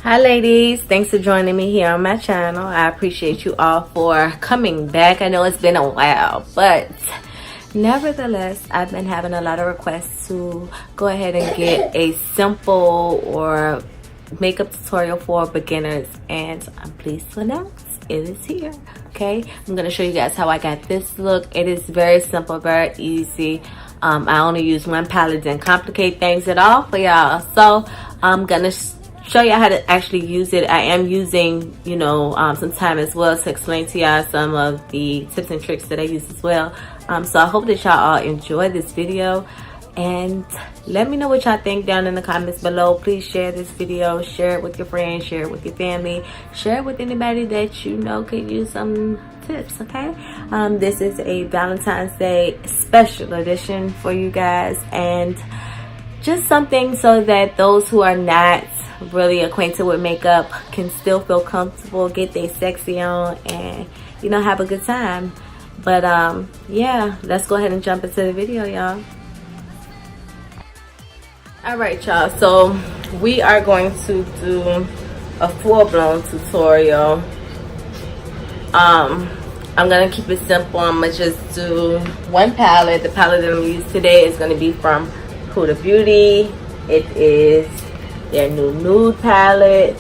Hi ladies, thanks for joining me here on my channel. I appreciate you all for coming back. I know it's been a while, but nevertheless, I've been having a lot of requests to go ahead and get a simple or makeup tutorial for beginners, and I'm pleased to announce it is here. Okay, I'm gonna show you guys how I got this look. It is very simple, very easy. I only use one palette, didn't complicate things at all for y'all. So I'm gonna show you how to actually use it. I am using, some time as well to explain to y'all some of the tips and tricks that I use as well. So I hope that y'all all enjoy this video, and let me know what y'all think down in the comments below. Please share this video, share it with your friends, share it with your family, share it with anybody that you know could use some tips. Okay, this is a Valentine's Day special edition for you guys, and just something so that those who are not really acquainted with makeup can still feel comfortable, get their sexy on, and have a good time. But yeah, let's go ahead and jump into the video, y'all. All right, y'all, so we are going to do a full-blown tutorial. I'm gonna keep it simple. I'm gonna just do one palette. The palette that I'm gonna use today is gonna be from Huda Beauty. It is their new nude palette.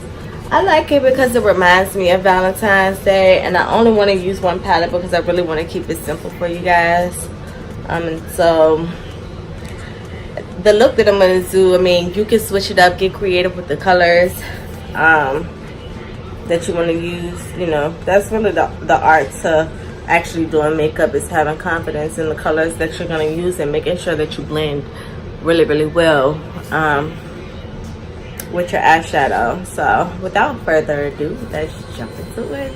I like it because it reminds me of Valentine's Day, and I only want to use one palette because I really want to keep it simple for you guys. And so the look that I'm going to do, you can switch it up, get creative with the colors that you want to use. That's really the art to actually doing makeup, is having confidence in the colors that you're going to use and making sure that you blend really, really well with your eyeshadow. So without further ado, let's jump into it.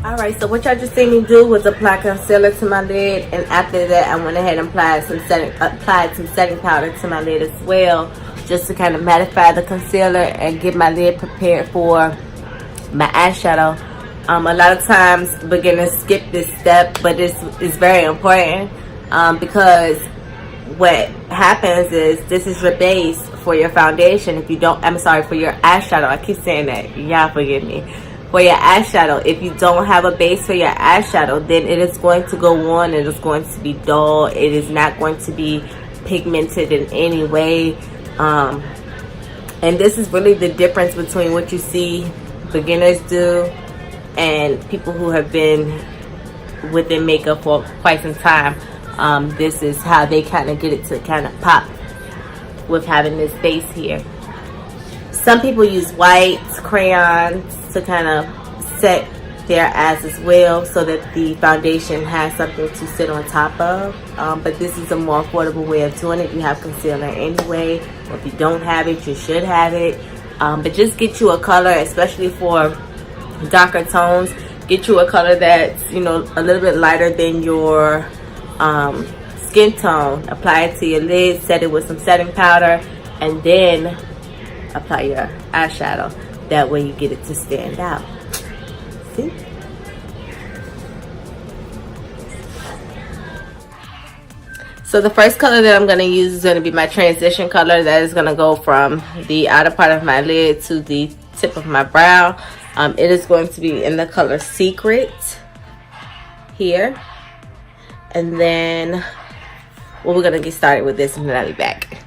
Alright, so what y'all just seen me do was apply concealer to my lid, and after that I went ahead and applied some setting powder to my lid as well, just to kind of mattify the concealer and get my lid prepared for my eyeshadow. A lot of times beginners skip this step, but it's very important because what happens is this is your base for your foundation. If you don't, for your eyeshadow. I keep saying that, y'all forgive me. For your eyeshadow, if you don't have a base for your eyeshadow, then it is going to go on, it is going to be dull, it is not going to be pigmented in any way. And this is really the difference between what you see beginners do and people who have been within makeup for quite some time. This is how they kind of get it to kind of pop with having this base here. Some people use white crayons to kind of set there as well, so that the foundation has something to sit on top of. But this is a more affordable way of doing it. You have concealer anyway, or if you don't have it, you should have it. But just get you a color, especially for darker tones. Get you a color that's, you know, a little bit lighter than your skin tone. Apply it to your lid, set it with some setting powder, and then apply your eyeshadow. That way you get it to stand out. See? So the first color that I'm going to use is going to be my transition color. That is going to go from the outer part of my lid to the tip of my brow. It is going to be in the color Secret here. And then we're going to get started with this, and then I'll be back.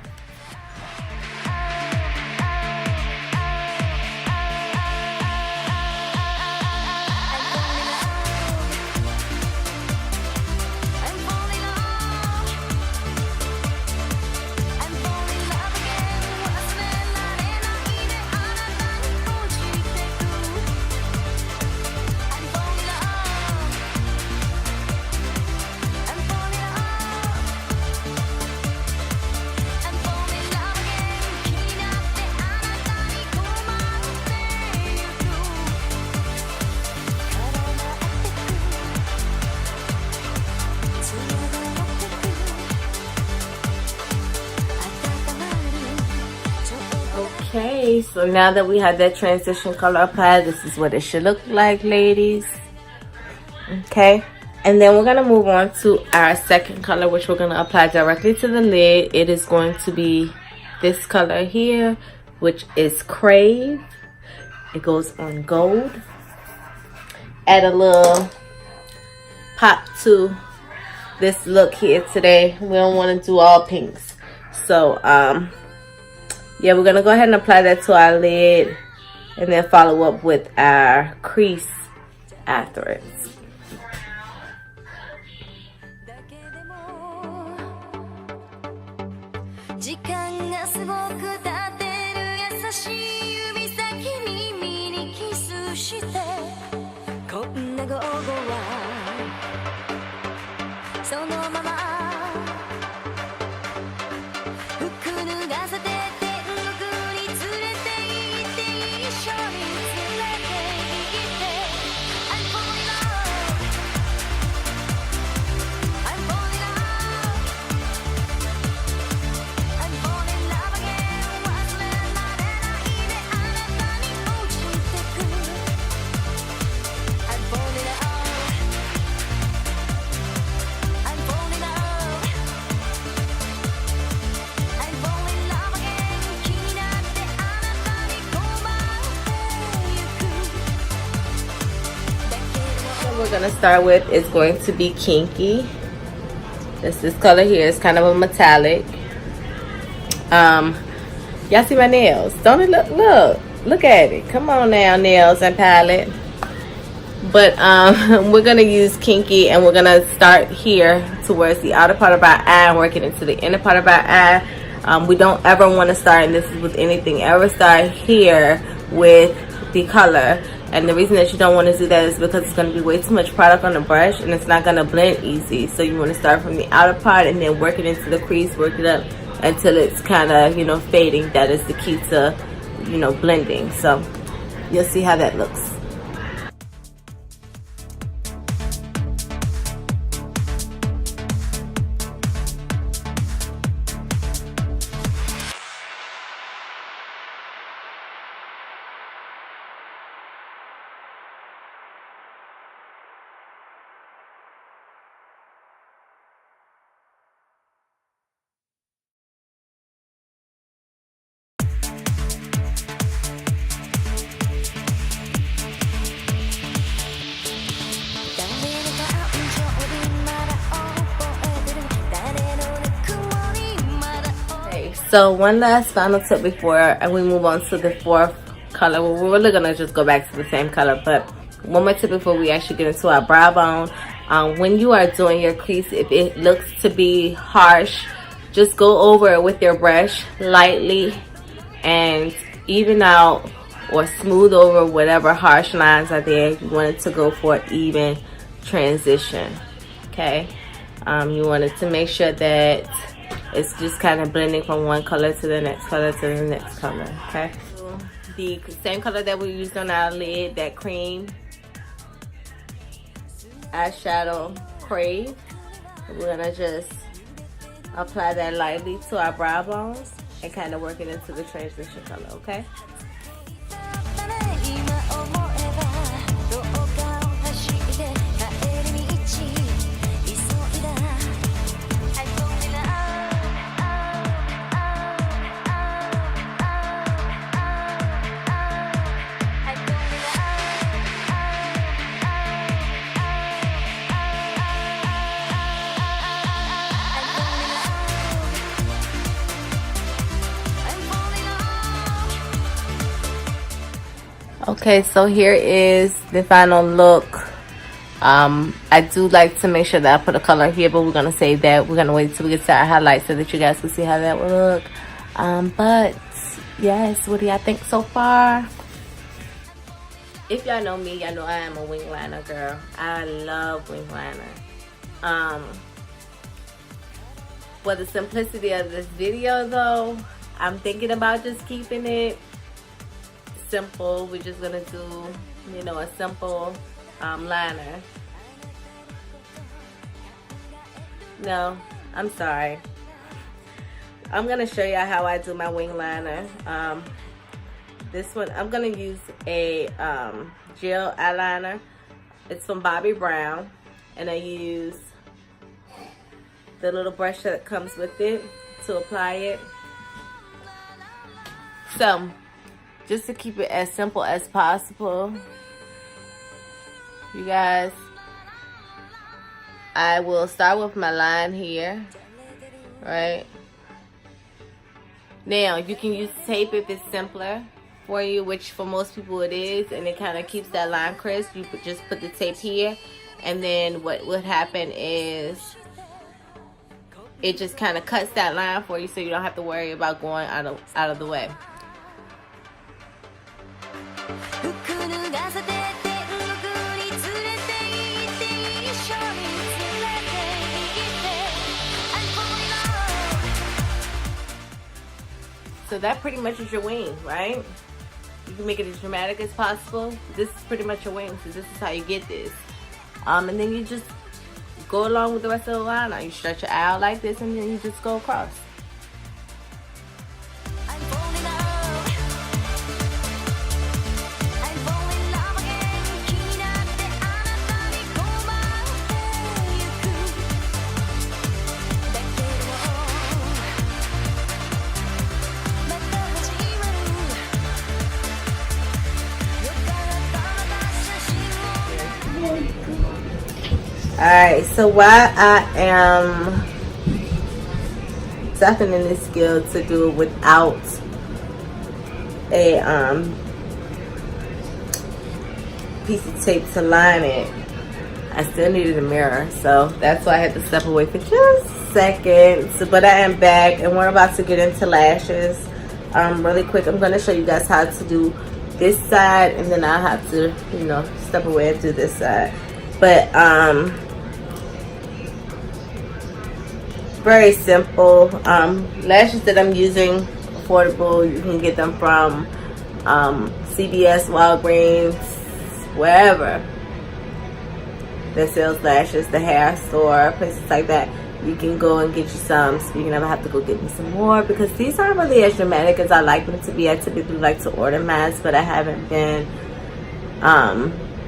Okay, so now that we have that transition color applied, this is what it should look like, ladies. Okay, and then we're going to move on to our second color, which we're going to apply directly to the lid. It is going to be this color here, which is Crave. It goes on gold. Add a little pop to this look here today. We don't want to do all pinks. So, yeah, we're going to go ahead and apply that to our lid and then follow up with our crease afterwards. We're gonna start with is going to be Kinky. This color here is kind of a metallic. Y'all see my nails? Don't it look at it. Come on now, nails and palette. But we're gonna use Kinky, and we're gonna start here towards the outer part of our eye and work it into the inner part of our eye. We don't ever want to start, and this is with anything, ever start here with the color. And the reason that you don't want to do that is because it's going to be way too much product on the brush, and it's not going to blend easy. So you want to start from the outer part and then work it into the crease, work it up until it's kind of, you know, fading. That is the key to, you know, blending. So you'll see how that looks. So one last final tip before we move on to the fourth color. Well, we're really gonna just go back to the same color, but one more tip before we actually get into our brow bone. When you are doing your crease, if it looks to be harsh, just go over it with your brush lightly and even out or smooth over whatever harsh lines are there. You want it to go for an even transition. Okay, you want it to make sure that it's just kind of blending from one color to the next color to the next color. Okay, the same color that we used on our lid, that cream eyeshadow Crave, we're gonna just apply that lightly to our brow bones and kind of work it into the transition color. Okay. Okay, so here is the final look. I do like to make sure that I put a color here, but we're gonna save that. We're gonna wait till we get to our highlights so that you guys can see how that will look. But yes, what do y'all think so far? If y'all know me, y'all know I am a wing liner girl. I love wing liner. For the simplicity of this video though, I'm thinking about just keeping it simple. We're just gonna do, you know, a simple liner. No, I'm sorry. I'm gonna show y'all how I do my wing liner. This one, I'm gonna use a gel eyeliner. It's from Bobbi Brown, and I use the little brush that comes with it to apply it. So, just to keep it as simple as possible, you guys, I will start with my line here, right? Now, you can use tape if it's simpler for you, which for most people it is, and it kind of keeps that line crisp. You could just put the tape here, and then what would happen is it just kind of cuts that line for you, so you don't have to worry about going out of the way. So that pretty much is your wing, right? You can make it as dramatic as possible. This is pretty much your wing, so this is how you get this. And then you just go along with the rest of the liner. You stretch your eye out like this, and then you just go across. Alright, so while I am definitely this skill to do it without a piece of tape to line it, I still needed a mirror, so that's why I had to step away for just a second. So, but I am back, and we're about to get into lashes. Really quick, I'm going to show you guys how to do this side, and then I'll have to, you know, step away and do this side. But very simple. Lashes that I'm using, affordable. You can get them from CVS, Walgreens, wherever that sells lashes, the hair store, places like that. You can go and get you some, so you never have to go get me some more, because these aren't really as dramatic as I like them to be. I typically like to order masks, but I haven't been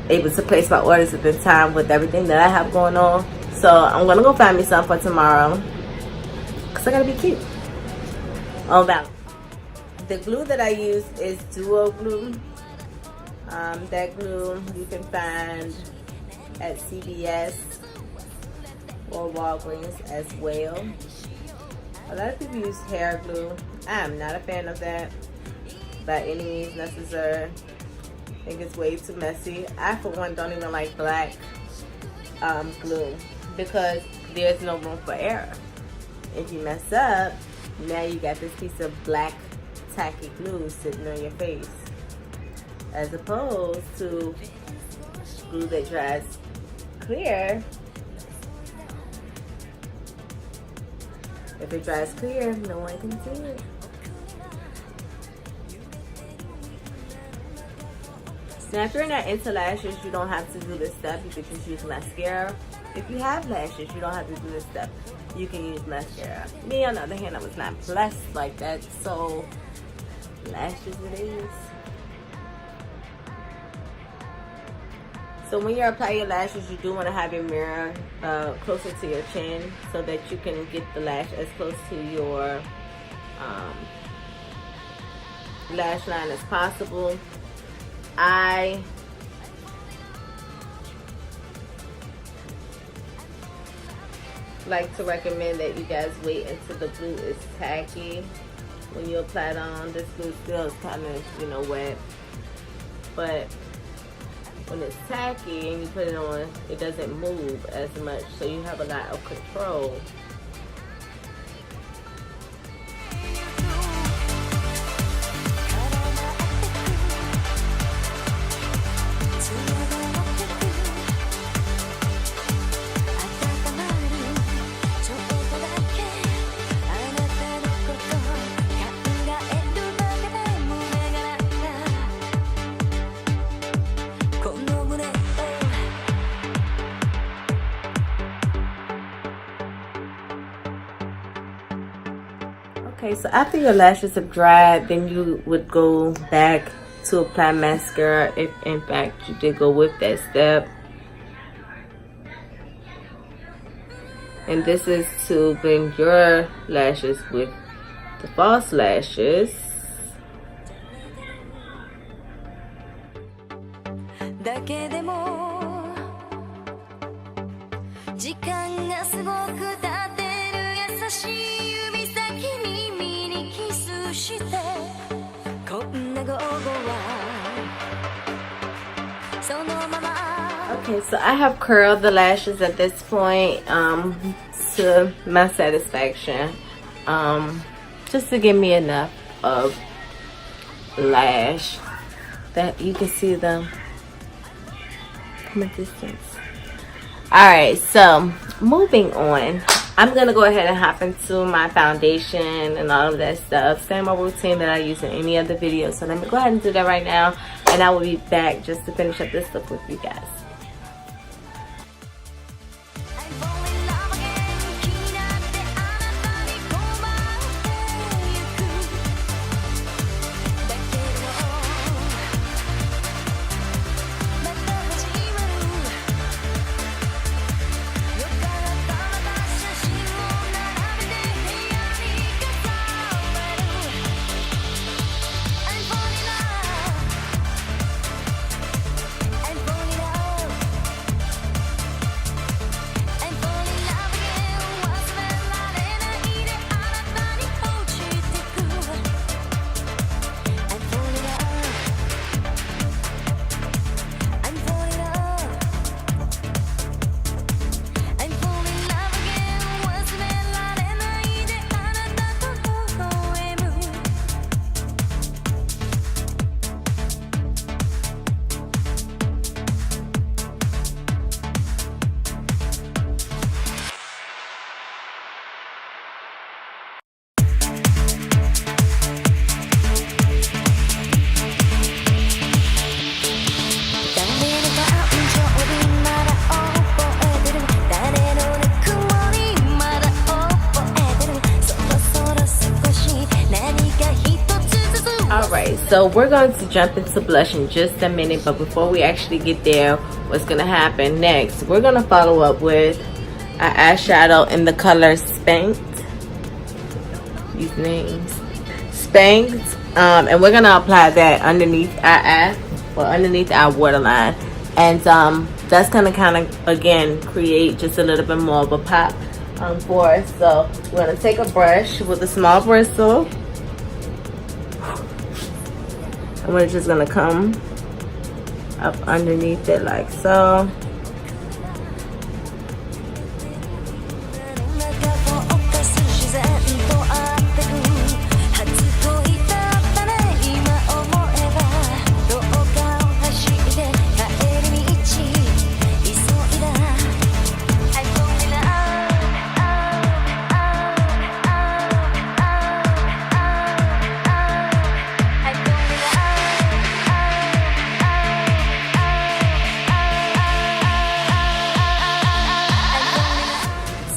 able to place my orders at the time with everything that I have going on. So I'm gonna go find me some for tomorrow, because I gotta be cute. Oh, wow. The glue that I use is Duo Glue. That glue you can find at CVS or Walgreens as well. A lot of people use hair glue. I am not a fan of that by any means necessary. I think it's way too messy. I, for one, don't even like black glue, because there's no room for error. If you mess up, now you got this piece of black tacky glue sitting on your face. as opposed to glue that dries clear. If it dries clear, no one can see it. Now, if you're not into lashes, you don't have to do this step. You could just use mascara. If you have lashes, you don't have to do this step. You can use mascara. Me, on the other hand, I was not blessed like that, so lashes it is. So when you apply your lashes, you do want to have your mirror closer to your chin so that you can get the lash as close to your lash line as possible. I like to recommend that you guys wait until the glue is tacky when you apply it on. This glue still is kind of, you know, wet, but when it's tacky and you put it on, it doesn't move as much, so you have a lot of control. Okay, so after your lashes have dried, then you would go back to apply mascara if in fact you did go with that step. And this is to blend your lashes with the false lashes. Okay, so I have curled the lashes at this point to my satisfaction, just to give me enough of lash that you can see them from a distance. Alright, so moving on, I'm gonna go ahead and hop into my foundation and all of that stuff. Same old routine that I use in any other video. So let me go ahead and do that right now, and I will be back just to finish up this look with you guys. So we're going to jump into blush in just a minute, but before we actually get there, what's going to happen next, we're going to follow up with an eyeshadow in the color Spanked. These names, Spanked, and we're going to apply that underneath our eye, or underneath our waterline, and that's going to kind of again create just a little bit more of a pop for us. So we're going to take a brush with a small bristle. And we're just gonna come up underneath it like so.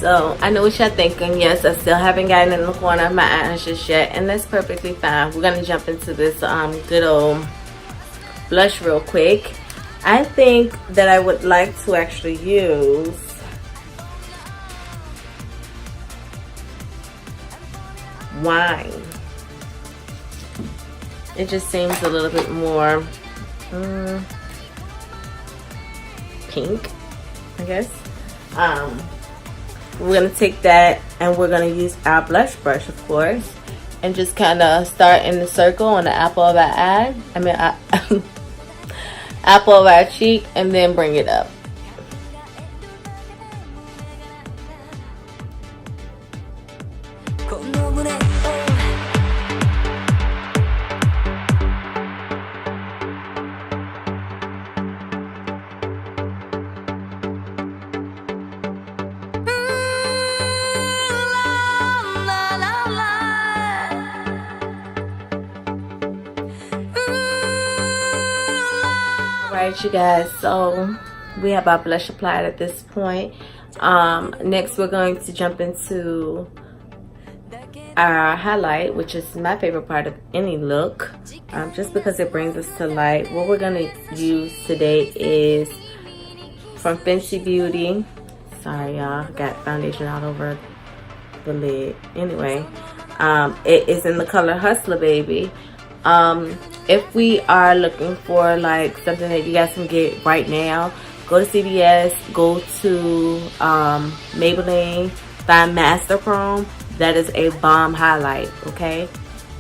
So I know what y'all thinking. Yes, I still haven't gotten in the corner of my eyes just yet, and that's perfectly fine. We're gonna jump into this good old blush real quick. I think that I would like to actually use Wine. It just seems a little bit more pink, I guess. We're gonna take that and we're gonna use our blush brush, of course, and just kind of start in the circle on the apple of our eye. Apple of our cheek, and then bring it up. Alright, you guys, so we have our blush applied at this point. Next we're going to jump into our highlight, which is my favorite part of any look, just because it brings us to light. What we're going to use today is from Fenty Beauty. Sorry y'all, got foundation all over the lid. Anyway, it is in the color Hustler Baby. If we are looking for like something that you guys can get right now, go to CVS, go to Maybelline, find Master Chrome. That is a bomb highlight, okay?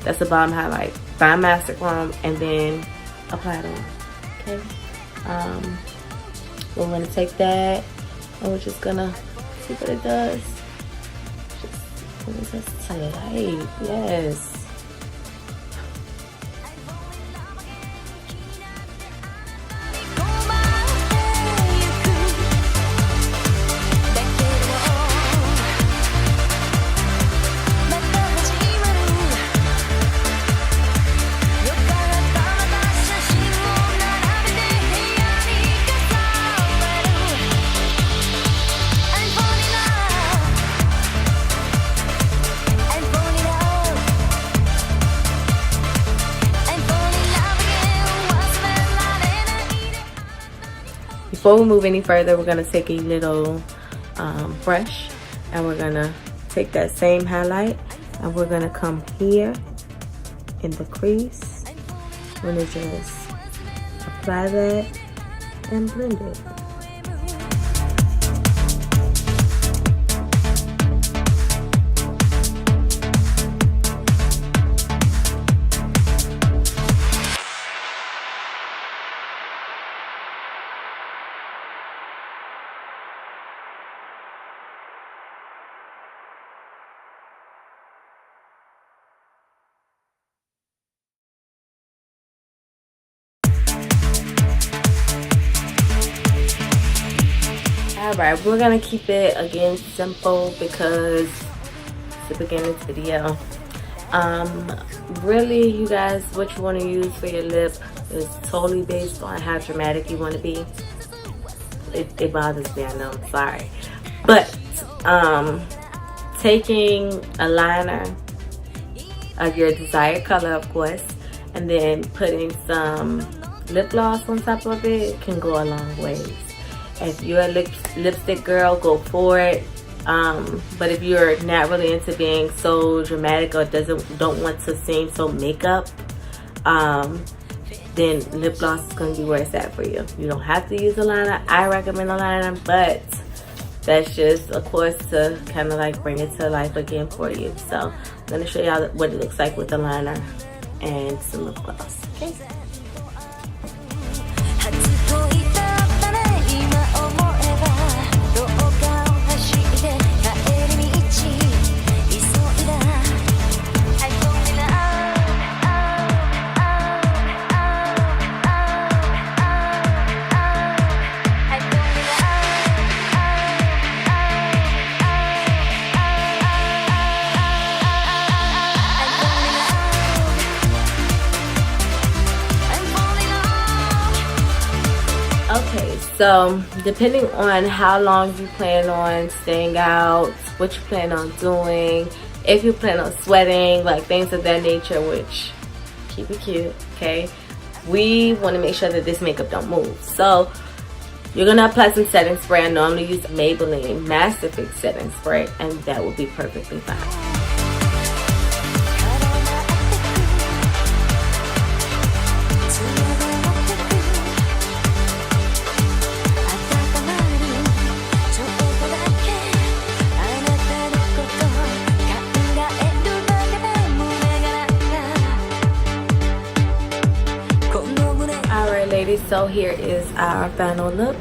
That's a bomb highlight. Find Master Chrome and then apply it on, okay? We're gonna take that and we're just gonna see what it does. Just brings us to light, yes. Before we move any further, we're gonna take a little brush and we're gonna take that same highlight and we're gonna come here in the crease. We're gonna just apply that and blend it. Alright, we're gonna keep it again simple because it's the beginning of the video. Really, you guys, what you want to use for your lip is totally based on how dramatic you want to be. It bothers me, I know, I'm sorry. But taking a liner of your desired color, of course, and then putting some lip gloss on top of it can go a long ways. If you're a lipstick girl, go for it. But if you're not really into being so dramatic or don't want to seem so makeup, then lip gloss is going to be where it's at for you. You don't have to use a liner. I recommend a liner, but that's just, of course, to kind of like bring it to life again for you. So I'm going to show y'all what it looks like with a liner and some lip gloss. Okay. anyways, so depending on how long you plan on staying out, what you plan on doing, if you plan on sweating, like things of that nature, which keep it cute, okay, we want to make sure that this makeup don't move. So you're gonna apply some setting spray. I normally use Maybelline Master Fix setting spray, and that will be perfectly fine. Ladies, so here is our final look.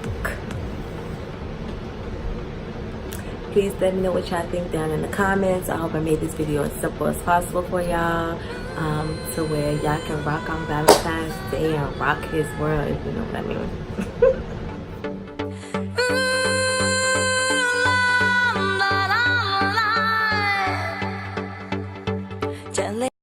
Please let me know what y'all think down in the comments. I hope I made this video as simple as possible for y'all, to where y'all can rock on Valentine's Day and rock his world, if you know what I mean.